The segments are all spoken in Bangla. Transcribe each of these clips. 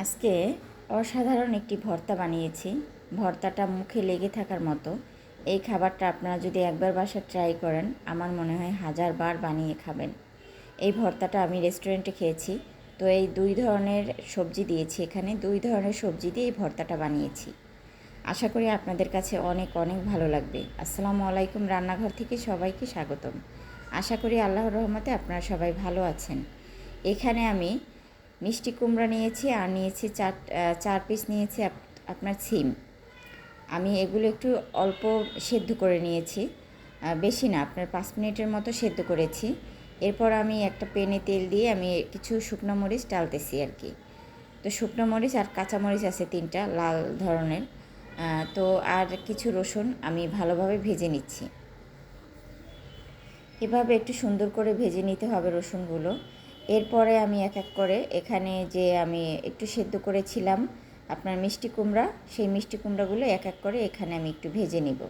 আজকে অসাধারণ একটি ভর্তা বানিয়েছি। ভর্তাটা মুখে লেগে থাকার মতো। এই খাবারটা আপনারা যদি একবার বাসায় ট্রাই করেন, আমার মনে হয় 1000 বার বানিয়ে খাবেন। এই ভর্তাটা আমি রেস্টুরেন্টে খেয়েছি। তো এই 2 ধরনের সবজি দিয়েছি, এখানে 2 ধরনের সবজি দিয়ে এই ভর্তাটা বানিয়েছি। আশা করি আপনাদের কাছে অনেক অনেক ভালো লাগবে। আসসালামু আলাইকুম, রান্নাঘর থেকে সবাইকে স্বাগতম। আশা করি আল্লাহর রহমতে আপনারা সবাই ভালো আছেন। এখানে আমি মিষ্টি কুমড়া নিয়েছি আর নিয়েছি 4 পিস নিয়েছি আপনার সিম। আমি এগুলো একটু অল্প সেদ্ধ করে নিয়েছি, বেশি না, আপনার 5 মিনিটের মতো সেদ্ধ করেছি। এরপর আমি একটা প্যানে তেল দিয়ে আমি কিছু শুকনো মরিচ ডালতেছি আর কি। তো শুকনো মরিচ আর কাঁচা মরিচ আছে 3টা লাল ধরনের। তো আর কিছু রসুন আমি ভালোভাবে ভেজে নিচ্ছি। এভাবে একটু সুন্দর করে ভেজে নিতে হবে রসুনগুলো। এরপরে আমি এক এক করে এখানে যে আমি একটু সেদ্ধ করেছিলাম আপনার মিষ্টি কুমড়া, সেই মিষ্টি কুমড়াগুলো এক এক করে এখানে আমি একটু ভেজে নিব।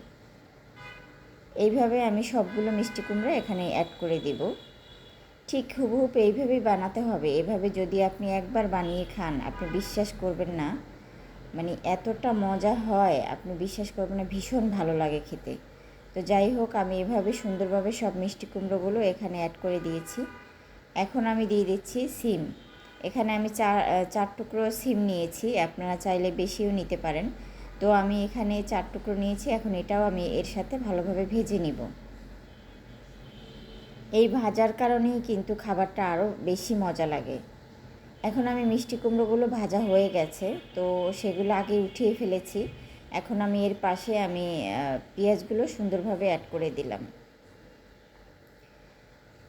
এইভাবে আমি সবগুলো মিষ্টি কুমড়া এখানে অ্যাড করে দিব। ঠিক হুবহুব এইভাবেই বানাতে হবে। এভাবে যদি আপনি একবার বানিয়ে খান, আপনি বিশ্বাস করবেন না, মানে এতটা মজা হয় আপনি বিশ্বাস করবেন না, ভীষণ ভালো লাগে খেতে। তো যাই হোক, আমি এভাবে সুন্দরভাবে সব মিষ্টি কুমড়োগুলো এখানে অ্যাড করে দিয়েছি। এখন আমি দিয়ে দিচ্ছি সিম। এখানে আমি চার টুকরো সিম নিয়েছি, আপনারা চাইলে বেশিও নিতে পারেন। তো আমি এখানে 4 টুকরো নিয়েছি। এখন এটাও আমি এর সাথে ভালোভাবে ভেজে নিব। এই ভাজার কারণেই কিন্তু খাবারটা আরও বেশি মজা লাগে। এখন আমি মিষ্টি কুমড়োগুলো ভাজা হয়ে গেছে, তো সেগুলো আগে উঠিয়ে ফেলেছি। এখন আমি এর পাশে আমি পেঁয়াজগুলো সুন্দরভাবে অ্যাড করে দিলাম।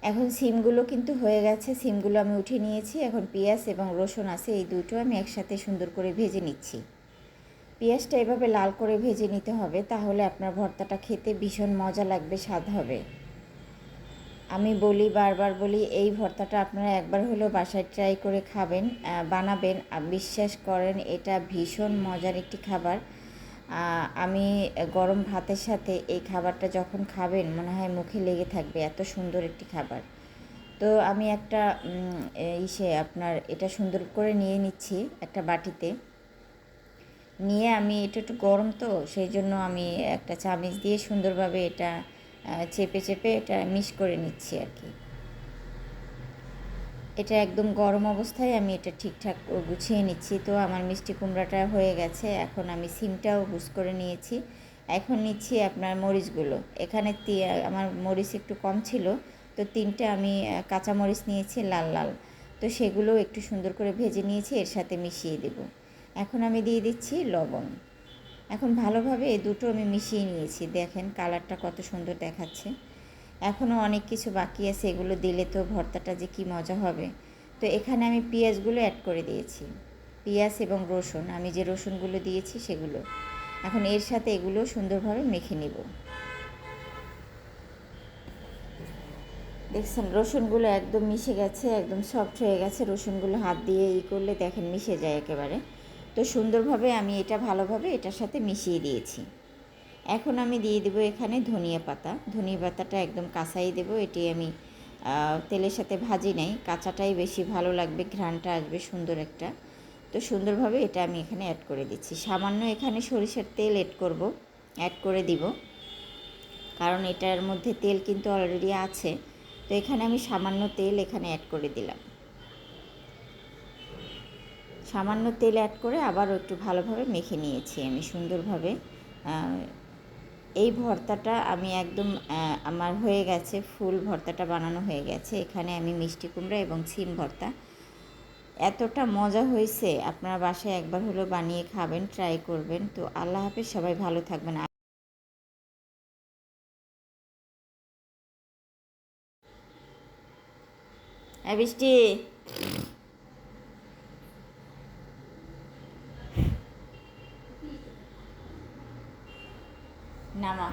এখন সিমগুলো কিন্তু হয়ে গেছে, সিমগুলো আমি উঠিয়ে নিয়েছি। এখন পেঁয়াজ এবং রসুন আছে, এই দুটো আমি একসাথে সুন্দর করে ভেজে নিচ্ছি। পেঁয়াজটা এভাবে লাল করে ভেজে নিতে হবে, তাহলে আপনার ভর্তাটা খেতে ভীষণ মজা লাগবে, স্বাদ হবে। আমি বলি, বারবার বলি, এই ভর্তাটা আপনারা একবার হলেও বাসায় ট্রাই করে খাবেন, বানাবেন। বিশ্বাস করেন, এটা ভীষণ মজার একটি খাবার। আমি গরম ভাতের সাথে এই খাবারটা যখন খাবেন মনে হয় মুখে লেগে থাকবে, এত সুন্দর একটি খাবার। তো আমি একটা আপনার এটা সুন্দর করে নিয়ে নিচ্ছি একটা বাটিতে। নিয়ে আমি এটা একটু গরম, তো সেই জন্য আমি একটা চামচ দিয়ে সুন্দরভাবে এটা চেপে চেপে এটা মিক্স করে নিচ্ছি আর কি। এটা একদম গরম অবস্থায় আমি এটা ঠিকঠাক গুছিয়ে নিচ্ছি। তো আমার মিষ্টি কুমড়াটা হয়ে গেছে। এখন আমি সিমটাও গুছ করে নিয়েছি। এখন নিচ্ছি আপনার মরিচগুলো। এখানে আমার মরিচ একটু কম ছিল, তো 3টে আমি কাঁচা মরিচ নিয়েছি লাল লাল। তো সেগুলো একটু সুন্দর করে ভেজে নিয়েছি, এর সাথে মিশিয়ে দেব। এখন আমি দিয়ে দিচ্ছি লবণ। এখন ভালোভাবে এই দুটো আমি মিশিয়ে নিয়েছি। দেখেন কালারটা কত সুন্দর দেখাচ্ছে। এখনও অনেক কিছু বাকি আছে, এগুলো দিলে তো ভর্তাটা যে কী মজা হবে। তো এখানে আমি পেঁয়াজগুলো অ্যাড করে দিয়েছি, পেঁয়াজ এবং রসুন, আমি যে রসুনগুলো দিয়েছি সেগুলো। এখন এর সাথে এগুলো সুন্দরভাবে মেখে নিব। দেখছেন রসুনগুলো একদম মিশে গেছে, একদম সফট হয়ে গেছে। রসুনগুলো হাত দিয়ে করলে দেখেন মিশে যায় একেবারে। তো সুন্দরভাবে আমি এটা ভালোভাবে এটার সাথে মিশিয়ে দিয়েছি। এখন আমি দিয়ে দেবো এখানে ধনিয়া পাতা। ধনিয়া পাতাটা একদম কাঁচাই দেবো, এটি আমি তেলের সাথে ভাজি নাই, কাঁচাটাই বেশি ভালো লাগবে, ঘ্রাণটা আসবে সুন্দর একটা। তো সুন্দরভাবে এটা আমি এখানে অ্যাড করে দিচ্ছি। সামান্য এখানে সরিষার তেল অ্যাড করে দিব, কারণ এটার মধ্যে তেল কিন্তু অলরেডি আছে। তো এখানে আমি সামান্য তেল এখানে অ্যাড করে দিলাম। সামান্য তেল অ্যাড করে আবারও একটু ভালোভাবে মেখে নিয়েছি আমি সুন্দরভাবে। এই ভর্তাটা আমি একদম আমার হয়ে গেছে, ফুল ভর্তাটা বানানো হয়ে গেছে। এখানে আমি মিষ্টি কুমড়া এবং সিম ভর্তা, এতটা মজা হয়েছে, আপনারা বাসায় একবার হলেও বানিয়ে খাবেন, ট্রাই করবেন। তো আল্লাহ হাফেজ, সবাই ভালো থাকবেন। বৃষ্টি নামা।